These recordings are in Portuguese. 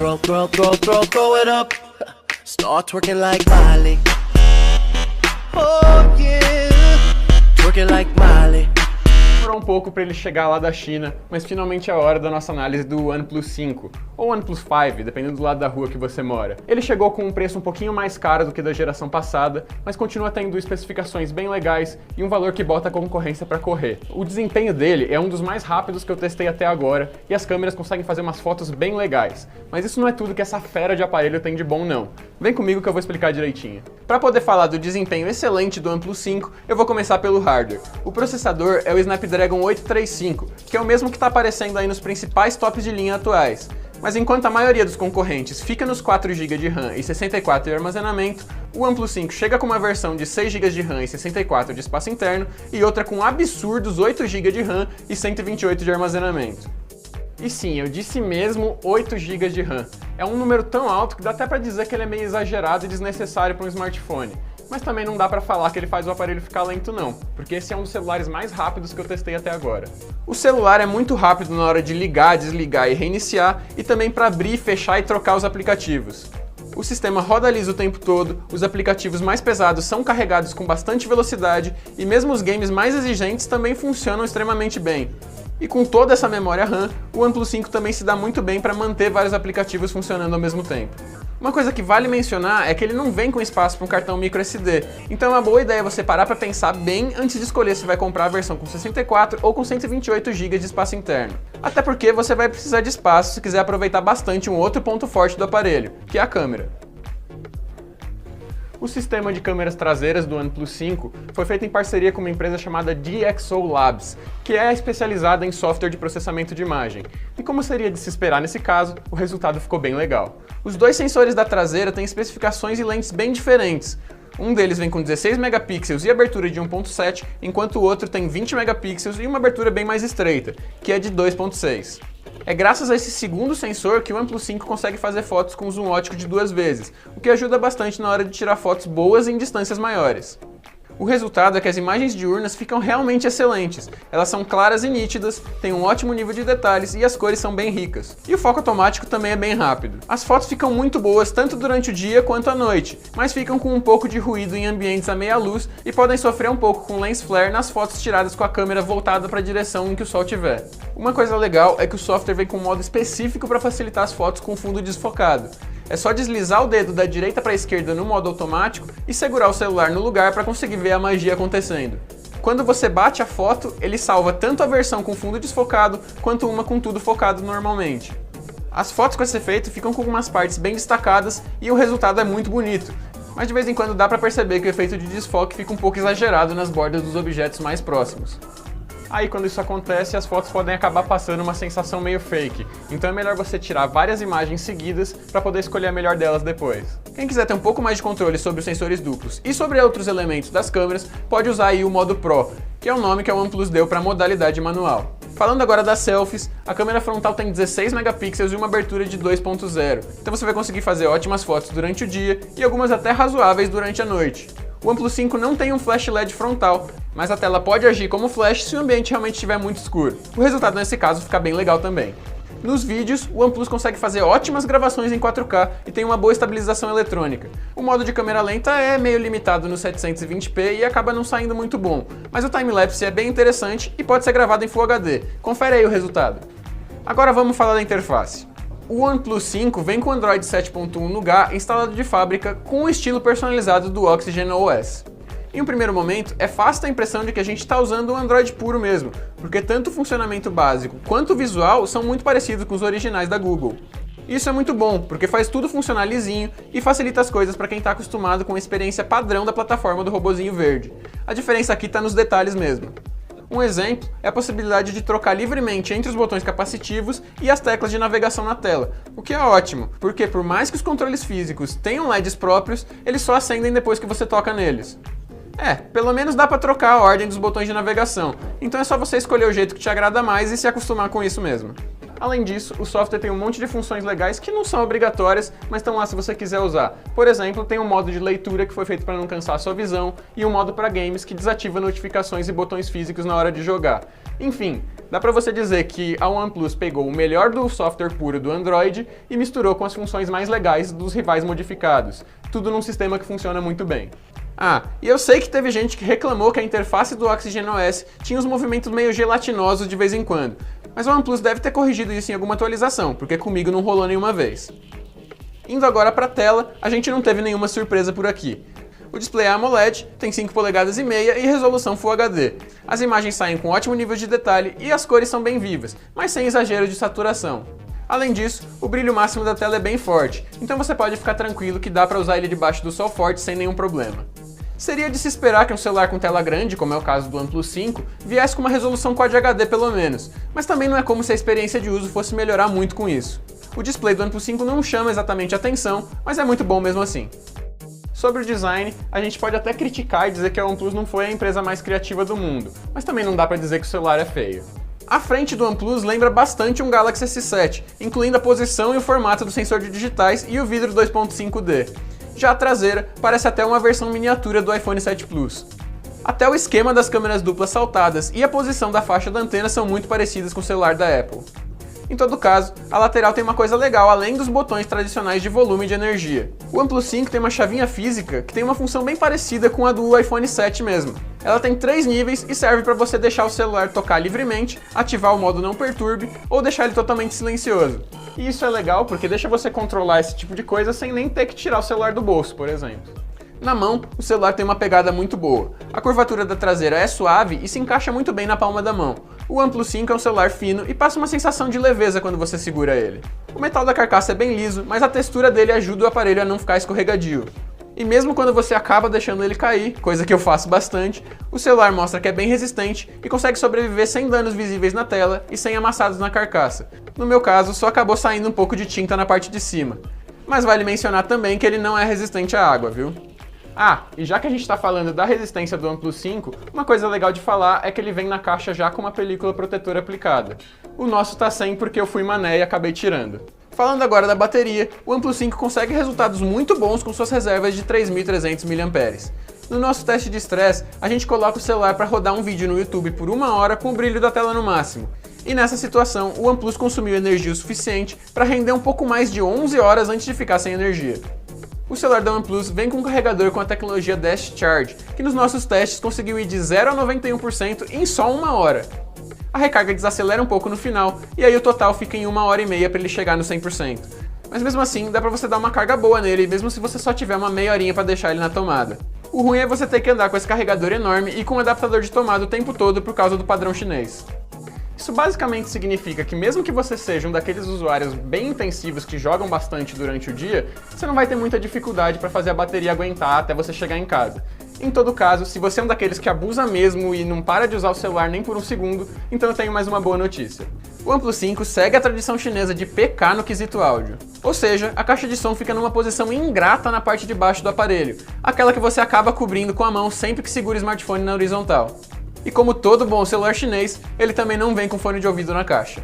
Throw it up. Start twerking like Miley. Oh yeah, twerking like Miley. Demorou um pouco para ele chegar lá da China, mas finalmente é a hora da nossa análise do OnePlus 5, ou OnePlus 5, dependendo do lado da rua que você mora. Ele chegou com um preço um pouquinho mais caro do que da geração passada, mas continua tendo especificações bem legais e um valor que bota a concorrência para correr. O desempenho dele é um dos mais rápidos que eu testei até agora, e as câmeras conseguem fazer umas fotos bem legais. Mas isso não é tudo que essa fera de aparelho tem de bom não. Vem comigo que eu vou explicar direitinho. Para poder falar do desempenho excelente do OnePlus 5, eu vou começar pelo hardware. O processador é o Snapdragon 835, que é o mesmo que está aparecendo aí nos principais tops de linha atuais. Mas enquanto a maioria dos concorrentes fica nos 4 GB de RAM e 64 de armazenamento, o OnePlus 5 chega com uma versão de 6 GB de RAM e 64 de espaço interno e outra com absurdos 8 GB de RAM e 128 de armazenamento. E sim, eu disse mesmo 8 GB de RAM. É um número tão alto que dá até para dizer que ele é meio exagerado e desnecessário para um smartphone. Mas também não dá para falar que ele faz o aparelho ficar lento não, porque esse é um dos celulares mais rápidos que eu testei até agora. O celular é muito rápido na hora de ligar, desligar e reiniciar, e também para abrir, fechar e trocar os aplicativos. O sistema roda liso o tempo todo, os aplicativos mais pesados são carregados com bastante velocidade, e mesmo os games mais exigentes também funcionam extremamente bem. E com toda essa memória RAM, o OnePlus 5 também se dá muito bem para manter vários aplicativos funcionando ao mesmo tempo. Uma coisa que vale mencionar é que ele não vem com espaço para um cartão microSD, então é uma boa ideia você parar para pensar bem antes de escolher se vai comprar a versão com 64 ou com 128 GB de espaço interno. Até porque você vai precisar de espaço se quiser aproveitar bastante um outro ponto forte do aparelho, que é a câmera. O sistema de câmeras traseiras do OnePlus 5 foi feito em parceria com uma empresa chamada DxO Labs, que é especializada em software de processamento de imagem. E como seria de se esperar nesse caso, o resultado ficou bem legal. Os dois sensores da traseira têm especificações e lentes bem diferentes. Um deles vem com 16 megapixels e abertura de 1.7, enquanto o outro tem 20 megapixels e uma abertura bem mais estreita, que é de 2.6. É graças a esse segundo sensor que o OnePlus 5 consegue fazer fotos com zoom ótico de 2 vezes, o que ajuda bastante na hora de tirar fotos boas em distâncias maiores. O resultado é que as imagens diurnas ficam realmente excelentes. Elas são claras e nítidas, têm um ótimo nível de detalhes e as cores são bem ricas. E o foco automático também é bem rápido. As fotos ficam muito boas tanto durante o dia quanto à noite, mas ficam com um pouco de ruído em ambientes à meia luz e podem sofrer um pouco com lens flare nas fotos tiradas com a câmera voltada para a direção em que o sol estiver. Uma coisa legal é que o software vem com um modo específico para facilitar as fotos com fundo desfocado. É só deslizar o dedo da direita para a esquerda no modo automático e segurar o celular no lugar para conseguir ver a magia acontecendo. Quando você bate a foto, ele salva tanto a versão com fundo desfocado quanto uma com tudo focado normalmente. As fotos com esse efeito ficam com algumas partes bem destacadas e o resultado é muito bonito, mas de vez em quando dá para perceber que o efeito de desfoque fica um pouco exagerado nas bordas dos objetos mais próximos. Aí quando isso acontece, as fotos podem acabar passando uma sensação meio fake, então é melhor você tirar várias imagens seguidas para poder escolher a melhor delas depois. Quem quiser ter um pouco mais de controle sobre os sensores duplos e sobre outros elementos das câmeras, pode usar aí o modo Pro, que é o nome que a OnePlus deu para a modalidade manual. Falando agora das selfies, a câmera frontal tem 16 megapixels e uma abertura de 2.0, então você vai conseguir fazer ótimas fotos durante o dia e algumas até razoáveis durante a noite. O OnePlus 5 não tem um flash LED frontal, mas a tela pode agir como flash se o ambiente realmente estiver muito escuro. O resultado nesse caso fica bem legal também. Nos vídeos, o OnePlus consegue fazer ótimas gravações em 4K e tem uma boa estabilização eletrônica. O modo de câmera lenta é meio limitado no 720p e acaba não saindo muito bom, mas o time-lapse é bem interessante e pode ser gravado em Full HD. Confere aí o resultado. Agora vamos falar da interface. O OnePlus 5 vem com o Android 7.1 Nougat instalado de fábrica com o estilo personalizado do Oxygen OS. Em um primeiro momento, é fácil ter a impressão de que a gente está usando um Android puro mesmo, porque tanto o funcionamento básico quanto o visual são muito parecidos com os originais da Google. Isso é muito bom, porque faz tudo funcionar lisinho e facilita as coisas para quem está acostumado com a experiência padrão da plataforma do robozinho verde. A diferença aqui está nos detalhes mesmo. Um exemplo é a possibilidade de trocar livremente entre os botões capacitivos e as teclas de navegação na tela, o que é ótimo, porque por mais que os controles físicos tenham LEDs próprios, eles só acendem depois que você toca neles. Pelo menos dá para trocar a ordem dos botões de navegação, então é só você escolher o jeito que te agrada mais e se acostumar com isso mesmo. Além disso, o software tem um monte de funções legais que não são obrigatórias, mas estão lá se você quiser usar. Por exemplo, tem um modo de leitura que foi feito para não cansar a sua visão e um modo para games que desativa notificações e botões físicos na hora de jogar. Enfim, dá para você dizer que a OnePlus pegou o melhor do software puro do Android e misturou com as funções mais legais dos rivais modificados, tudo num sistema que funciona muito bem. Ah, e eu sei que teve gente que reclamou que a interface do Oxygen OS tinha uns movimentos meio gelatinosos de vez em quando, mas o OnePlus deve ter corrigido isso em alguma atualização, porque comigo não rolou nenhuma vez. Indo agora para a tela, a gente não teve nenhuma surpresa por aqui. O display é AMOLED, tem 5,5 polegadas e resolução Full HD. As imagens saem com ótimo nível de detalhe e as cores são bem vivas, mas sem exagero de saturação. Além disso, o brilho máximo da tela é bem forte, então você pode ficar tranquilo que dá para usar ele debaixo do sol forte sem nenhum problema. Seria de se esperar que um celular com tela grande, como é o caso do OnePlus 5, viesse com uma resolução Quad HD pelo menos, mas também não é como se a experiência de uso fosse melhorar muito com isso. O display do OnePlus 5 não chama exatamente atenção, mas é muito bom mesmo assim. Sobre o design, a gente pode até criticar e dizer que a OnePlus não foi a empresa mais criativa do mundo, mas também não dá para dizer que o celular é feio. A frente do OnePlus lembra bastante um Galaxy S7, incluindo a posição e o formato do sensor de digitais e o vidro 2.5D. Já a traseira parece até uma versão miniatura do iPhone 7 Plus. Até o esquema das câmeras duplas saltadas e a posição da faixa da antena são muito parecidas com o celular da Apple. Em todo caso, a lateral tem uma coisa legal além dos botões tradicionais de volume e de energia. O OnePlus 5 tem uma chavinha física que tem uma função bem parecida com a do iPhone 7 mesmo. Ela tem 3 níveis e serve para você deixar o celular tocar livremente, ativar o modo não perturbe ou deixar ele totalmente silencioso. E isso é legal porque deixa você controlar esse tipo de coisa sem nem ter que tirar o celular do bolso, por exemplo. Na mão, o celular tem uma pegada muito boa. A curvatura da traseira é suave e se encaixa muito bem na palma da mão. O OnePlus 5 é um celular fino e passa uma sensação de leveza quando você segura ele. O metal da carcaça é bem liso, mas a textura dele ajuda o aparelho a não ficar escorregadio. E mesmo quando você acaba deixando ele cair, coisa que eu faço bastante, o celular mostra que é bem resistente e consegue sobreviver sem danos visíveis na tela e sem amassados na carcaça. No meu caso, só acabou saindo um pouco de tinta na parte de cima. Mas vale mencionar também que ele não é resistente à água, viu? Ah, e já que a gente está falando da resistência do OnePlus 5, uma coisa legal de falar é que ele vem na caixa já com uma película protetora aplicada. O nosso tá sem porque eu fui mané e acabei tirando. Falando agora da bateria, o OnePlus 5 consegue resultados muito bons com suas reservas de 3.300 mAh. No nosso teste de estresse, a gente coloca o celular para rodar um vídeo no YouTube por 1 hora com o brilho da tela no máximo. E nessa situação, o OnePlus consumiu energia o suficiente para render um pouco mais de 11 horas antes de ficar sem energia. O celular da OnePlus vem com um carregador com a tecnologia Dash Charge, que nos nossos testes conseguiu ir de 0 a 91% em só 1 hora. A recarga desacelera um pouco no final, e aí o total fica em 1h30 para ele chegar no 100%. Mas mesmo assim, dá para você dar uma carga boa nele, mesmo se você só tiver uma meia horinha para deixar ele na tomada. O ruim é você ter que andar com esse carregador enorme e com um adaptador de tomada o tempo todo por causa do padrão chinês. Isso basicamente significa que mesmo que você seja um daqueles usuários bem intensivos que jogam bastante durante o dia, você não vai ter muita dificuldade para fazer a bateria aguentar até você chegar em casa. Em todo caso, se você é um daqueles que abusa mesmo e não para de usar o celular nem por um segundo, então eu tenho mais uma boa notícia. O OnePlus 5 segue a tradição chinesa de PK no quesito áudio. Ou seja, a caixa de som fica numa posição ingrata na parte de baixo do aparelho, aquela que você acaba cobrindo com a mão sempre que segura o smartphone na horizontal. E como todo bom celular chinês, ele também não vem com fone de ouvido na caixa.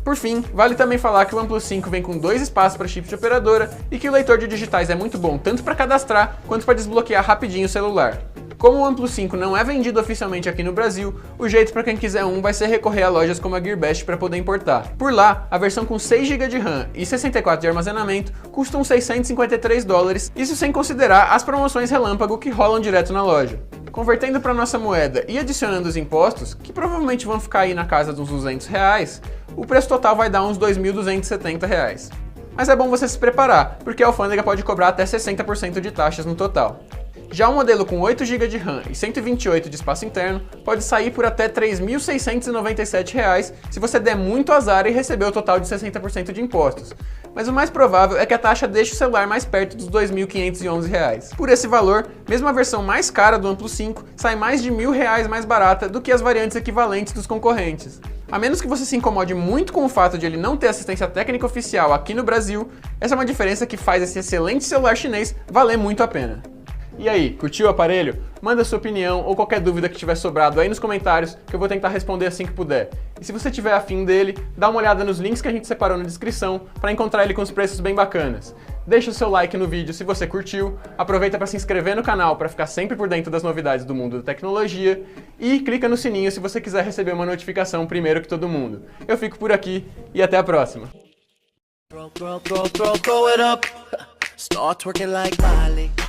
Por fim, vale também falar que o OnePlus 5 vem com 2 espaços para chip de operadora e que o leitor de digitais é muito bom tanto para cadastrar quanto para desbloquear rapidinho o celular. Como o OnePlus 5 não é vendido oficialmente aqui no Brasil, o jeito para quem quiser um vai ser recorrer a lojas como a Gearbest para poder importar. Por lá, a versão com 6 GB de RAM e 64 de armazenamento custa uns $653, isso sem considerar as promoções relâmpago que rolam direto na loja. Convertendo para nossa moeda e adicionando os impostos, que provavelmente vão ficar aí na casa dos R$200, o preço total vai dar uns R$2.270. Mas é bom você se preparar, porque a alfândega pode cobrar até 60% de taxas no total. Já o modelo com 8 GB de RAM e 128 de espaço interno pode sair por até R$3.697 se você der muito azar e receber o total de 60% de impostos. Mas o mais provável é que a taxa deixe o celular mais perto dos R$2.511. Por esse valor, mesmo a versão mais cara do OnePlus 5 sai mais de R$1.000 mais barata do que as variantes equivalentes dos concorrentes. A menos que você se incomode muito com o fato de ele não ter assistência técnica oficial aqui no Brasil, essa é uma diferença que faz esse excelente celular chinês valer muito a pena. E aí, curtiu o aparelho? Manda sua opinião ou qualquer dúvida que tiver sobrado aí nos comentários que eu vou tentar responder assim que puder. E se você tiver afim dele, dá uma olhada nos links que a gente separou na descrição para encontrar ele com os preços bem bacanas. Deixa o seu like no vídeo se você curtiu, aproveita para se inscrever no canal para ficar sempre por dentro das novidades do mundo da tecnologia e clica no sininho se você quiser receber uma notificação primeiro que todo mundo. Eu fico por aqui e até a próxima! Throw it up. Start twerking like Miley.